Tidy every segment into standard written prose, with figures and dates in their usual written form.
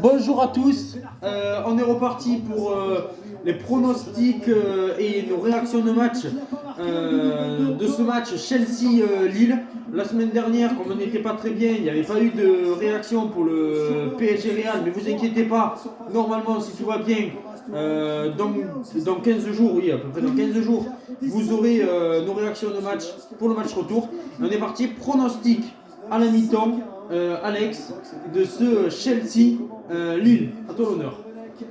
Bonjour à tous, on est reparti pour les pronostics et nos réactions de match de ce match Chelsea-Lille. La semaine dernière, comme on n'était pas très bien, il n'y avait pas eu de réaction pour le PSG Real, mais vous inquiétez pas, normalement si tout va bien, dans 15 jours, oui à peu près dans 15 jours, vous aurez nos réactions de match pour le match retour. On est parti pronostic à la mi-temps, Alex, de ce Chelsea-Lille. À toi l'honneur.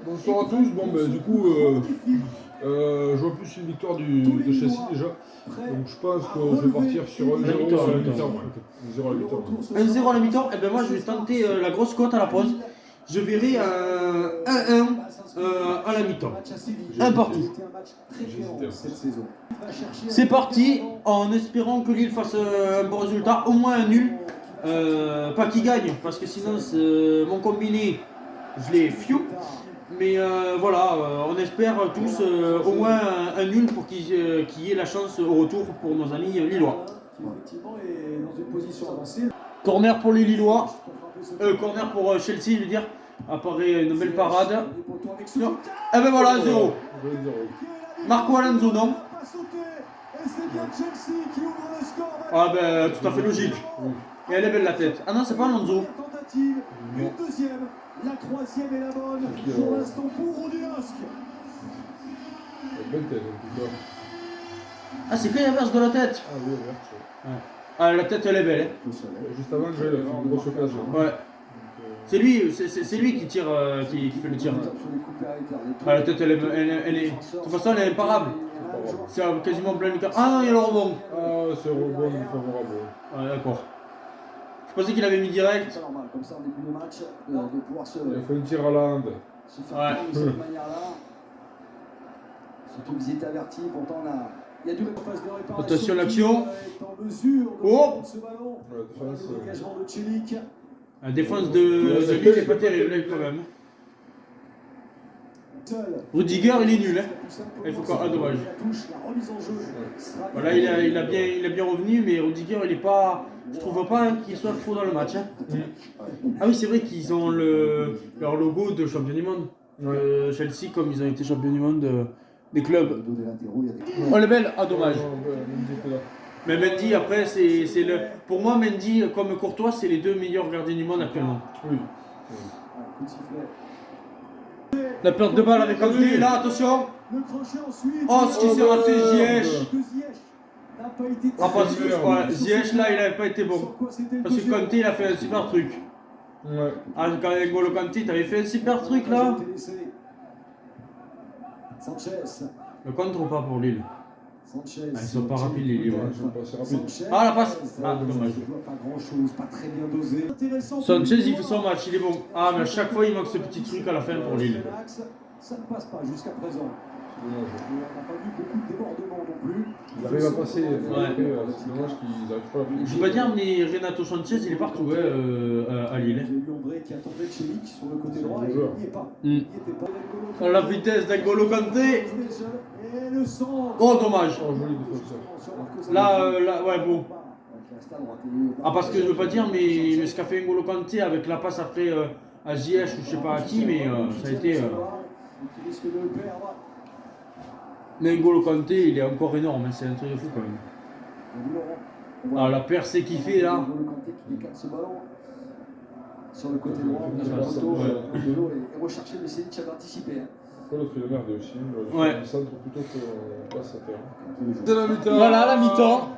Bonsoir à tous. Du coup, je vois plus une victoire de Chelsea déjà. Donc je pense que je vais partir sur 1-0 à la mi-temps. 1-0 à la mi-temps. 1-0 à la mi-temps. Et ben moi je vais tenter la grosse cote à la pause. Je verrai 1-1 à la mi-temps. Un partout. C'est parti, en espérant que Lille fasse un bon résultat, au moins un nul. Pas qu'il gagne, parce que sinon mon combiné, je l'ai fiou. Mais voilà, on espère tous au moins un nul pour qu'il y ait la chance au retour pour nos amis lillois. Corner pour les Lillois, corner pour Chelsea, je veux dire. Apparaît une belle parade. Non. Et ben voilà, 0. Marco Alonso, non? Ah ben tout à fait logique. Et elle est belle la tête. Ah non, c'est pas Alonso. Une deuxième, la troisième est la bonne pour l'instant pour Rodiosk. Belle tête en tout cas. Ah, c'est que l'inverse de la tête. Ah oui, verte. Ouais. Ah, la tête elle est belle. Hein. Juste avant, j'ai fait une grosse occasion. Ouais. C'est lui qui tire, qui fait le tir. Ah, la tête elle est. De toute façon, elle est imparable. C'est quasiment plein de cas. Ah non, il y a le rebond. Ah, c'est rebond favorable. Ouais, d'accord. Je pensais qu'il avait mis direct. C'est normal, comme ça en début de match, de pouvoir se Il a fait un tir à la hand. faire prendre de cette manière-là. Surtout que ils étaient avertis, pourtant il y a du phase de réparation. Attention l'action. Oh ce ballon. La défense. Le dégagement de Celik. La défense de Lille n'est pas terrible quand même. Rudiger il est nul. Hein. Il faut ah, dommage. Voilà, il a bien revenu, mais Rudiger il est pas. Je trouve pas qu'il soit trop dans le match. Hein. Ah oui, c'est vrai qu'ils ont leur logo de champion du monde. Chelsea, comme ils ont été champions du monde des clubs. Oh, elle est belle, ah dommage. Mais Mendy, après, c'est le. Pour moi, Mendy, comme Courtois, c'est les deux meilleurs gardiens du monde actuellement. Oui. La perte de balle avec Kanté, là, attention. Oh, ce qui s'est raté, Ziyech. Ah, parce que Ziyech, là, il n'avait pas été bon. Parce que Kanté, il a fait un super truc. Ouais. Ah, quand N'Golo Kanté, t'avais fait un super truc, là. Le contre ou pas pour Lille? Ah, ils sont pas rapides, les Lillois. Ils sont pas assez rapides. Ah, la passe. Ah, dommage. Sanchez, il fait son match, il est bon. Ah, mais à chaque fois, il manque ce petit truc à la fin pour Lille. Ça ne passe pas jusqu'à présent. Dommage. On n'a pas vu beaucoup de débordements non plus. Ils arrivent à passer. C'est dommage qu'ils n'arrivent pas à finir. Je veux pas dire, mais Renato Sanchez, il est partout à Lille. Il y a eu André qui attendait Celik sur le côté droit et il n'y est pas. Il n'y était pas. La vitesse d'N'Golo Kanté. Et le centre. Oh, dommage. Oh, joli défenseur. Là, ouais, bon. Ah, parce que je veux pas dire, mais ce qu'a fait N'Golo Kanté avec la passe après à Ziyech ou je sais pas à qui, mais ça a été. Mais N'Golo Kanté, il est encore énorme, hein, c'est un truc de fou quand même. Ah, la percée qu'il fait là. N'Golo Kanté qui décale ce ballon sur le côté droit, et rechercher le Celik avait anticipé. L'autre il a merdé aussi. Ouais. Le centre plutôt que passe à terre. De la mi-temps. Voilà, la mi-temps.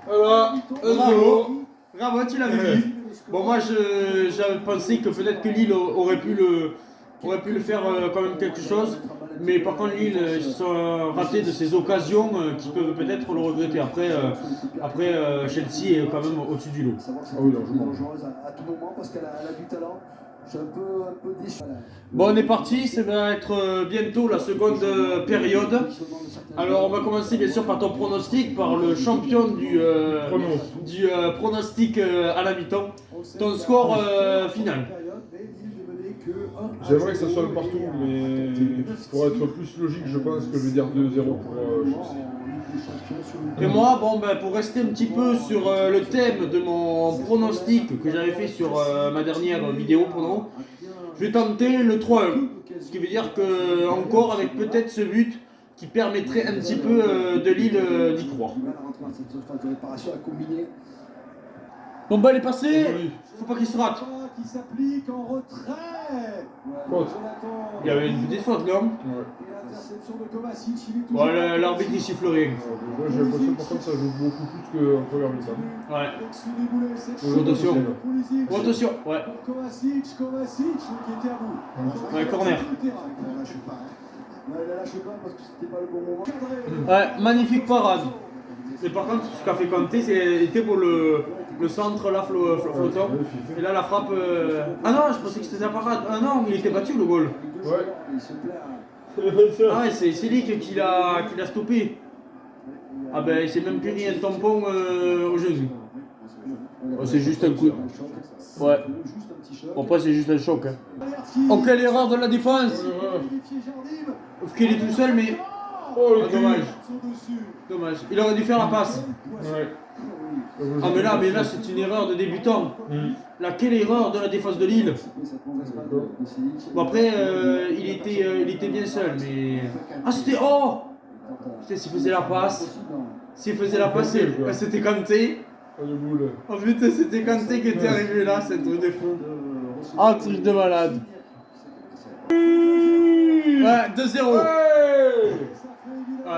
Voilà, 1-0. Bravo, tu l'avais vu. Bon, moi j'avais pensé que peut-être que Lille aurait pu le faire quand même quelque chose. Mais par contre, Lille, ils se sont ratés de ces occasions qui peuvent peut-être le regretter. Après Chelsea est quand même au-dessus du lot. Ah oui, largement. À tout moment parce qu'elle a du talent. Je suis un peu déçu. Bon, on est parti, ça va être bientôt la seconde période. Alors, on va commencer bien sûr par ton pronostic, par le champion du pronostic à la mi-temps. Ton score final. J'aimerais que ça soit un partout, mais pour être plus logique, je pense que je vais dire 2-0 pour Chelsea. Et moi, bon, ben, pour rester un petit peu sur le thème de mon pronostic que j'avais fait sur ma dernière vidéo, Je vais tenter le 3-1. Ce qui veut dire que, encore avec peut-être ce but qui permettrait un petit peu de Lille d'y croire. Bon bah elle est passée, faut pas qu'il se rate. Qui s'applique en retrait. Faute. Il y avait une petite faute, non? Ouais. Et l'interception de Kovacic, il est toujours Bon, l'arbitre il siffle rien. Moi j'ai l'impression par contre ça joue beaucoup plus qu'en première mi-temps. Ouais. avec Soudiboulet, cette Oh, attention. faute de Pulisic. Oh, attention, ouais. Pour Kovacic qui était à bout. Ouais, corner. Il ne lâche pas. Ouais, il ne lâche pas parce que c'était pas le bon moment. Cadré. Ouais, magnifique parade. Mais par contre, ce qu'a fait Kanté, c'était pour le centre là flottant. Et là, la frappe. Ah non, je pensais que c'était la parade. Ah non, il était battu le goal. Ouais. Il se plaît à... Ah ouais, c'est Selic qui l'a stoppé. Ah ben, il s'est même plus mis un tampon au genou. Oh, c'est juste un coup. Ouais. Bon, après, c'est juste un choc. Hein. Oh, quelle erreur de la défense! Qu'il est tout seul, mais. Oh le Ah, dommage. Son dessus. Dommage. Il aurait dû faire la passe. Ouais. Ah, mais là, c'est une erreur de débutant. Mm. Là, quelle erreur de la défense de Lille. Bon, après, il était bien seul, mais. Ah, c'était. Oh! Putain, s'il faisait la passe. S'il faisait la passe, c'était Kanté. Oh le boule. Oh putain, c'était Kanté qui était arrivé là, c'est un truc de fou. Ah, un truc de malade. Ouais, 2-0. Ouais.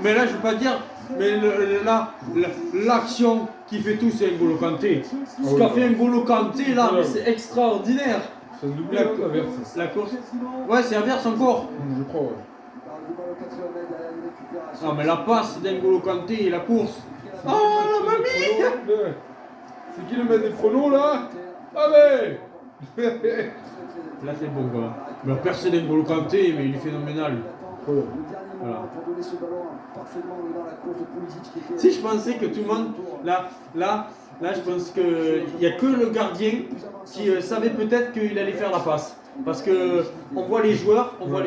Mais là, je veux pas dire, mais l'action qui fait tout, c'est N'Golo Kanté. Ce qu'a fait N'Golo Kanté là, mais c'est extraordinaire. C'est un doublé La- inverse. La course. Ouais, c'est inverse encore. Je crois, ouais. Non, mais la passe d'N'Golo Kanté et la course. Oh, la mamie! C'est qui le mec des pronos là? Allez! Là, c'est bon quoi. Mais percé d'N'Golo Kanté, mais il est phénoménal. Voilà. Si je pensais que tout le monde, là, je pense qu'il n'y a que le gardien qui savait peut-être qu'il allait faire la passe. Parce que on voit les joueurs, on voit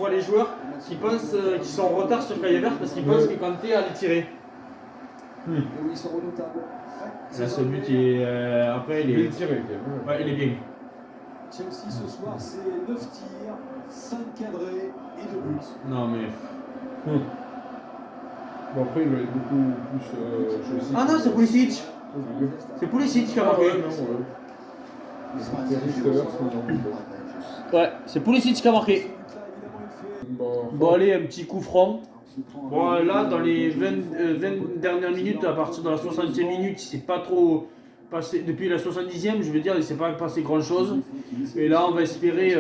les joueurs qui pensent qu'ils sont en retard sur Caille Vert parce qu'ils pensent que Kanté allait tirer. Là, ce but, après, il Il est est tiré quand même. ouais, il est bien. Chelsea ce soir, c'est 9 tirs, 5 cadrés et 2 buts. Non mais. Bon après il va être beaucoup plus Chelsea. Ah non, c'est Pulisic. Oh, je veux dire. C'est Pulisic qui a Ah marqué. ouais, non, ouais. C'est juste inverse, mais non. Ouais, c'est Pulisic qui a marqué. Bon, allez, un petit coup franc. Bon, là, dans les 20 dernières minutes, à partir de la 60e minute, il s'est pas trop passé. Depuis la 70e, je veux dire, il s'est pas passé grand chose. Et là, on va espérer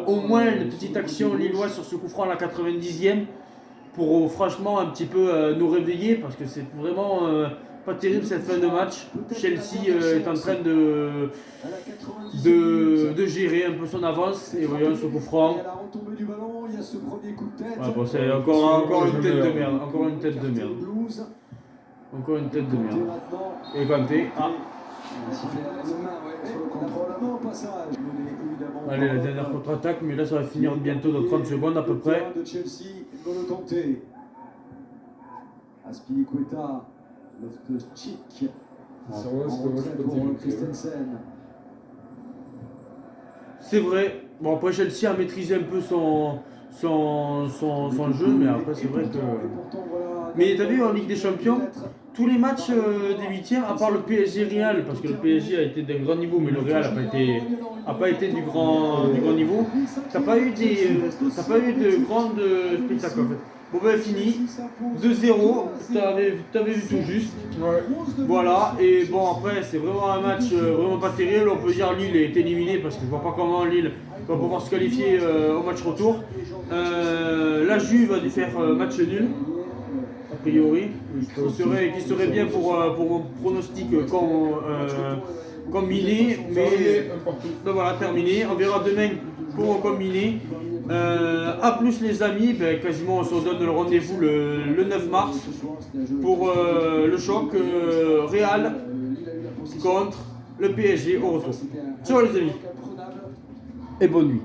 au moins une petite action lilloise sur ce coup franc à la 90e pour franchement un petit peu nous réveiller parce que c'est vraiment pas terrible cette fin de match. Chelsea est en train de gérer un peu son avance et voyons ce coup franc. Ouais, bon, c'est encore une tête de merde. Encore une tête de merde. Encore une tête de merde. Et Kanté. Ah. Allez, la dernière contre-attaque, mais là ça va finir bientôt dans 30 secondes à peu près. De Chelsea, N'Golo Kanté. Aspilicueta, Loftus-Cheek. En retrait pour Christensen. C'est vrai. Bon, après Chelsea a maîtrisé un peu son jeu, mais après c'est vrai que. Mais t'as vu en Ligue des Champions, tous les matchs des huitièmes, à part le PSG Real, parce que le PSG a été d'un grand niveau, mais le Real n'a pas été du grand niveau. T'as pas eu de grandes spectacles en fait. Bon ben fini, 2-0, t'avais vu tout juste. Ouais. Voilà, et bon après c'est vraiment un match vraiment pas terrible, on peut dire Lille est éliminé parce que je vois pas comment Lille va pouvoir se qualifier au match retour. La Juve va dû faire match nul, a priori, qui serait bien pour mon pronostic combiné, mais ben voilà, terminé, on verra demain pour mon combiné. A plus les amis, ben, quasiment on se donne le rendez-vous le 9 mars pour le choc Real contre le PSG au retour. Ciao les amis et bonne nuit.